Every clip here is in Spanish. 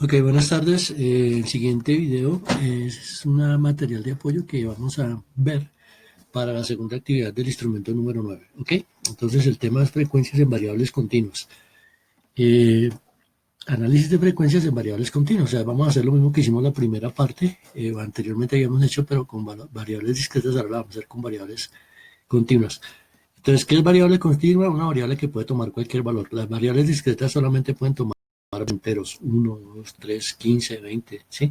Ok, buenas tardes. El siguiente video es un material de apoyo que vamos a ver para la segunda actividad del instrumento número 9. Ok, entonces el tema es frecuencias en variables continuas. Eh, Análisis de frecuencias en variables continuas. O sea, vamos a hacer lo mismo que hicimos la primera parte, anteriormente habíamos hecho, pero con variables discretas, ahora la vamos a hacer con variables continuas. Entonces, ¿qué es variable continua? Una variable que puede tomar cualquier valor. Las variables discretas solamente pueden tomar enteros, 1, 2, 3, 15, 20, ¿sí?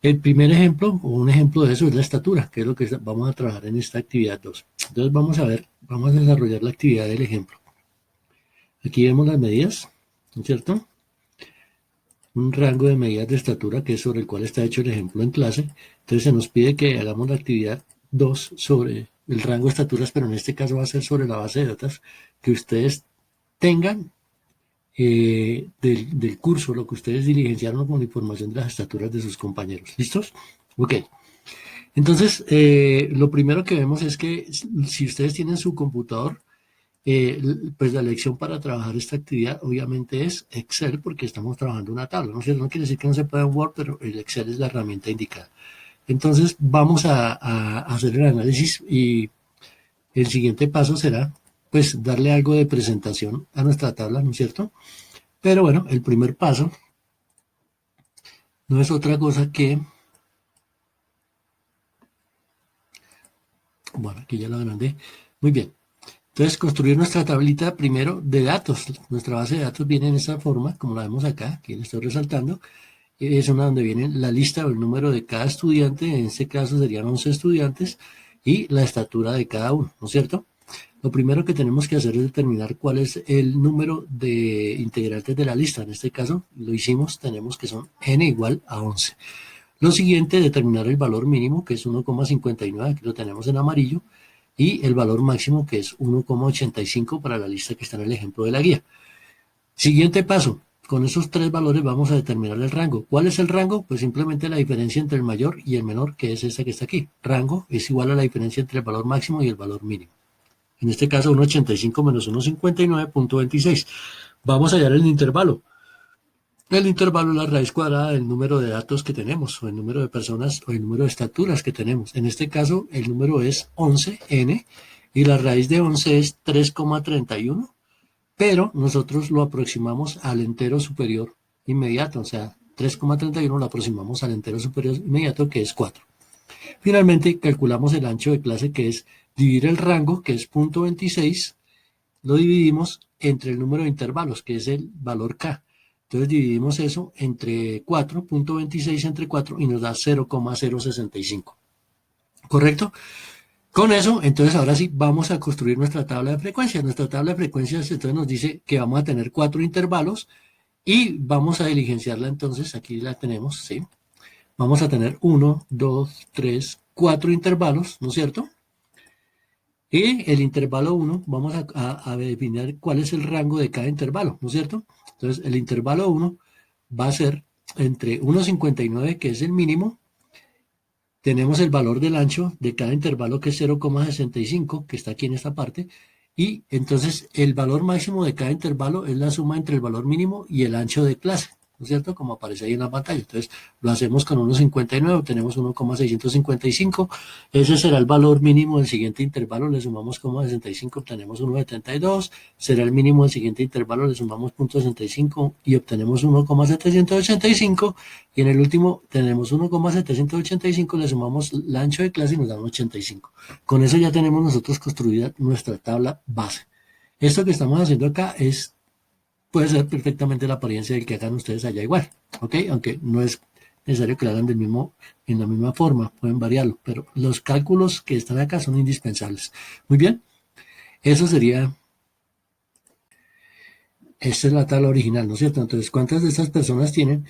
El primer ejemplo, o un ejemplo de eso, es la estatura, que es lo que vamos a trabajar en esta actividad 2. Entonces vamos a ver, vamos a desarrollar la actividad del ejemplo. Aquí vemos las medidas, ¿no es cierto? Un rango de medidas de estatura, que es sobre el cual está hecho el ejemplo en clase. Entonces se nos pide que hagamos la actividad 2 sobre el rango de estaturas, pero en este caso va a ser sobre la base de datos que ustedes tengan del curso, lo que ustedes diligenciaron con la información de las estaturas de sus compañeros. ¿Listos? Ok. Entonces, lo primero que vemos es que si ustedes tienen su computador, pues la lección para trabajar esta actividad obviamente es Excel, porque estamos trabajando una tabla, ¿no? No quiere decir que no se pueda en Word, pero el Excel es la herramienta indicada. Entonces, vamos a hacer el análisis y el siguiente paso será, pues, darle algo de presentación a nuestra tabla, ¿no es cierto? Pero bueno, el primer paso no es otra cosa que, bueno, aquí ya lo agrandé, muy bien. Entonces, construir nuestra tablita primero de datos. Nuestra base de datos viene en esta forma, como la vemos acá, aquí le estoy resaltando. Es una donde viene la lista o el número de cada estudiante, en este caso serían 11 estudiantes, y la estatura de cada uno, ¿no es cierto? Lo primero que tenemos que hacer es determinar cuál es el número de integrantes de la lista. En este caso, lo hicimos, tenemos que son n igual a 11. Lo siguiente, determinar el valor mínimo, que es 1,59, aquí lo tenemos en amarillo, y el valor máximo, que es 1,85 para la lista que está en el ejemplo de la guía. Siguiente paso, con esos tres valores vamos a determinar el rango. ¿Cuál es el rango? Pues simplemente la diferencia entre el mayor y el menor, que es esta que está aquí. Rango es igual a la diferencia entre el valor máximo y el valor mínimo. En este caso, 1,85 menos 1,59.26. Vamos a hallar el intervalo. El intervalo es la raíz cuadrada del número de datos que tenemos, o el número de personas, o el número de estaturas que tenemos. En este caso, el número es 11n, y la raíz de 11 es 3,31, pero nosotros lo aproximamos al entero superior inmediato, o sea, 3,31 lo aproximamos al entero superior inmediato, que es 4. Finalmente, calculamos el ancho de clase, que es dividir el rango, que es 0.26, lo dividimos entre el número de intervalos, que es el valor K. Entonces dividimos eso entre 4.26 entre 4 y nos da 0,065. ¿Correcto? Con eso, entonces ahora sí vamos a construir nuestra tabla de frecuencias. Nuestra tabla de frecuencias entonces nos dice que vamos a tener 4 intervalos y vamos a diligenciarla entonces, aquí la tenemos, ¿sí? Vamos a tener 1, 2, 3, 4 intervalos, ¿no es cierto? Y el intervalo 1, vamos a definir cuál es el rango de cada intervalo, ¿no es cierto? Entonces, el intervalo 1 va a ser entre 1,59, que es el mínimo. Tenemos el valor del ancho de cada intervalo, que es 0,65, que está aquí en esta parte. Y entonces, el valor máximo de cada intervalo es la suma entre el valor mínimo y el ancho de clase, ¿no es cierto? Como aparece ahí en la pantalla. Entonces, lo hacemos con 1,59, tenemos 1,655. Ese será el valor mínimo del siguiente intervalo, le sumamos 0,65, obtenemos 1,72. Será el mínimo del siguiente intervalo, le sumamos 0,65 y obtenemos 1,785. Y en el último tenemos 1,785, le sumamos el ancho de clase y nos da un 85. Con eso ya tenemos nosotros construida nuestra tabla base. Esto que estamos haciendo acá puede ser perfectamente la apariencia del que hagan ustedes allá igual, ¿ok? Aunque no es necesario que lo hagan en la misma forma, pueden variarlo, pero los cálculos que están acá son indispensables. Muy bien, eso sería, esta es la tabla original, ¿no es cierto? Entonces, ¿cuántas de estas personas tienen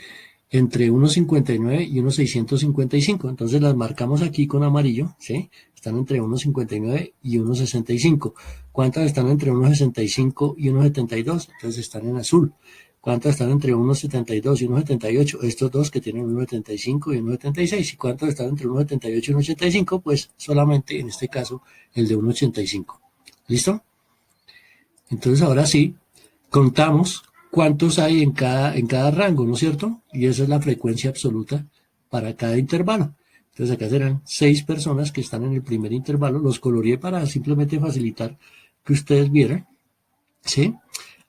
entre 1,59 y 1,655? Entonces las marcamos aquí con amarillo, ¿sí? Están entre 1,59 y 1,65. ¿Cuántas están entre 1,65 y 1,72? Entonces están en azul. ¿Cuántas están entre 1,72 y 1,78? Estos dos que tienen 1,75 y 1,76. ¿Y cuántas están entre 1,78 y 1,85? Pues solamente en este caso el de 1,85. ¿Listo? Entonces ahora sí, contamos cuántos hay en cada rango, ¿no es cierto? Y esa es la frecuencia absoluta para cada intervalo. Entonces acá serán 6 personas que están en el primer intervalo. Los coloreé para simplemente facilitar que ustedes vieran, ¿sí?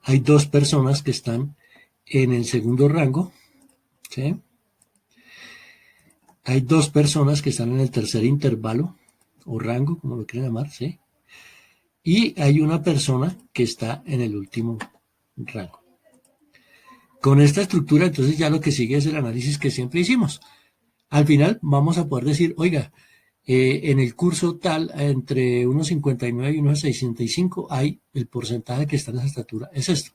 Hay 2 personas que están en el segundo rango, ¿sí? Hay 2 personas que están en el tercer intervalo, o rango, como lo quieran llamar, ¿sí? Y hay una persona que está en el último rango. Con esta estructura, entonces ya lo que sigue es el análisis que siempre hicimos. Al final vamos a poder decir, oiga, en el curso tal, entre 1,59 y 1,65 hay el porcentaje que está en esa estatura, es esto.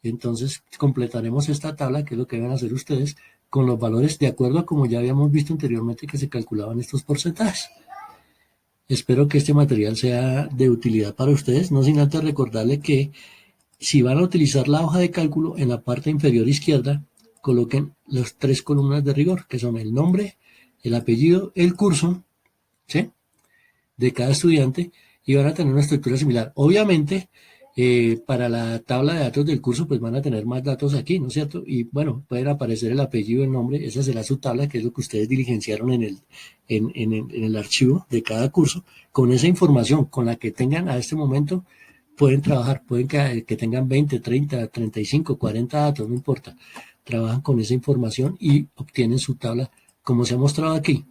Entonces completaremos esta tabla, que es lo que deben hacer ustedes, con los valores de acuerdo a como ya habíamos visto anteriormente que se calculaban estos porcentajes. Espero que este material sea de utilidad para ustedes, no sin antes recordarle que si van a utilizar la hoja de cálculo, en la parte inferior izquierda coloquen las 3 columnas de rigor, que son el nombre, el apellido, el curso, ¿sí?, de cada estudiante, y van a tener una estructura similar. Obviamente, para la tabla de datos del curso, pues van a tener más datos aquí, ¿no es cierto? Y bueno, pueden aparecer el apellido, el nombre, esa será su tabla, que es lo que ustedes diligenciaron en el archivo de cada curso. Con esa información, con la que tengan a este momento, pueden trabajar, pueden que tengan 20, 30, 35, 40 datos, no importa. Trabajan con esa información y obtienen su tabla, como se ha mostrado aquí.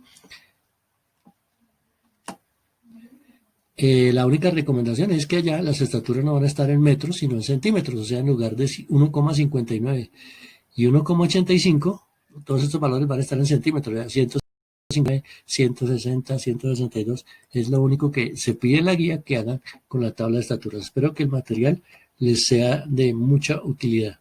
La única recomendación es que allá las estaturas no van a estar en metros, sino en centímetros, o sea, en lugar de 1,59 y 1,85, todos estos valores van a estar en centímetros, 159, 160, 162, es lo único que se pide en la guía que hagan con la tabla de estaturas. Espero que el material les sea de mucha utilidad.